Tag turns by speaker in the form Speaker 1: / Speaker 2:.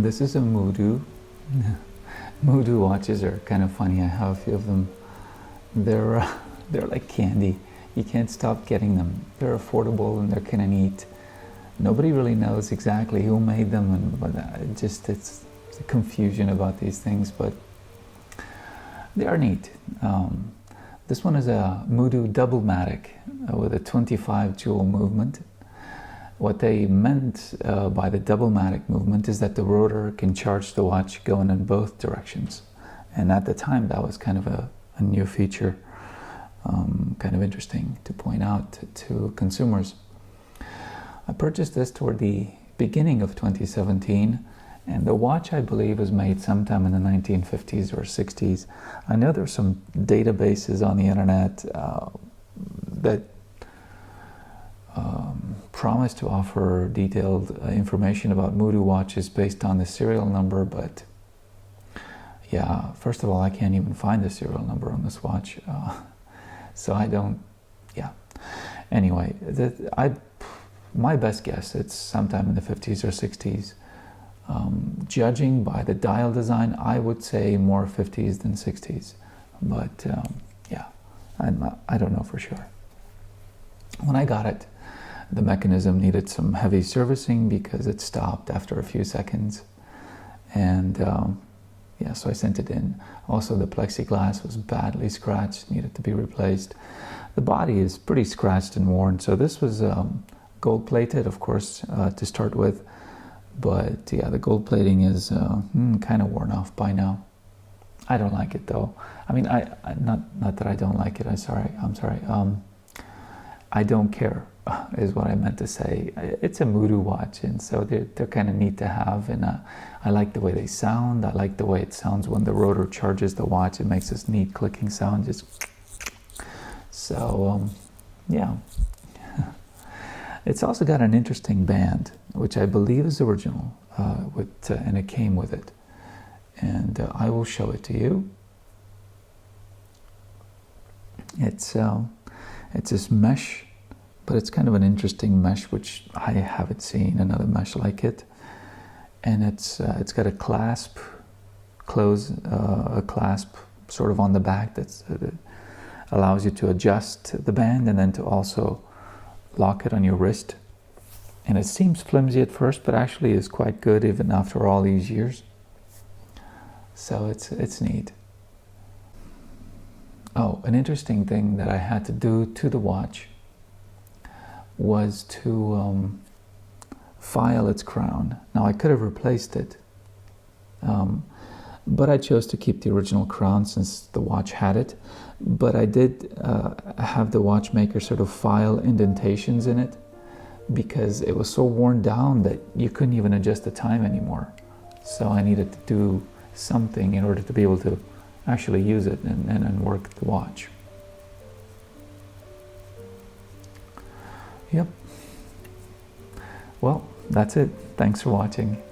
Speaker 1: And this is a Mudu. Mudu watches are kind of funny. I have a few of them. They're like candy. You can't stop getting them. They're affordable and they're kind of neat. Nobody really knows exactly who made them, and but it's a confusion about these things, but they are neat. This one is a Mudu Double-Matic with a 25 joule movement. What they meant by the Double-Matic movement is that the rotor can charge the watch going in both directions. And at the time, that was kind of a new feature, kind of interesting to point out to consumers. I purchased this toward the beginning of 2017, and the watch, I believe, was made sometime in the 1950s or 60s. I know there's some databases on the internet that promise to offer detailed information about Mudu watches based on the serial number, but yeah, first of all, I can't even find the serial number on this watch, so I don't, yeah. Anyway, my best guess, it's sometime in the 50s or 60s. Judging by the dial design, I would say more 50s than 60s, but yeah, I don't know for sure. When I got it, the mechanism needed some heavy servicing because it stopped after a few seconds, and yeah, so I sent it in. Also, the plexiglass was badly scratched, needed to be replaced. The body is pretty scratched and worn, so this was gold plated, of course, to start with, but yeah, the gold plating is kind of worn off by now. I don't like it though. I mean, not that I don't like it. I'm sorry. I don't care, is what I meant to say. It's a Mudu watch, and so they're kind of neat to have, and I like the way they sound. I like the way it sounds when the rotor charges the watch. It makes this neat clicking sound, just so yeah. It's also got an interesting band, which I believe is original, and it came with it, and I will show it to you. It's this mesh, but it's kind of an interesting mesh, which I haven't seen another mesh like it. And it's got a clasp, a clasp sort of on the back that allows you to adjust the band and then to also lock it on your wrist. And it seems flimsy at first, but actually is quite good even after all these years. So it's neat. Oh, an interesting thing that I had to do to the watch was to file its crown. Now, I could have replaced it, but I chose to keep the original crown since the watch had it. But I did have the watchmaker sort of file indentations in it because it was so worn down that you couldn't even adjust the time anymore. So I needed to do something in order to be able to actually use it and work the watch. Yep. Well, that's it. Thanks for watching.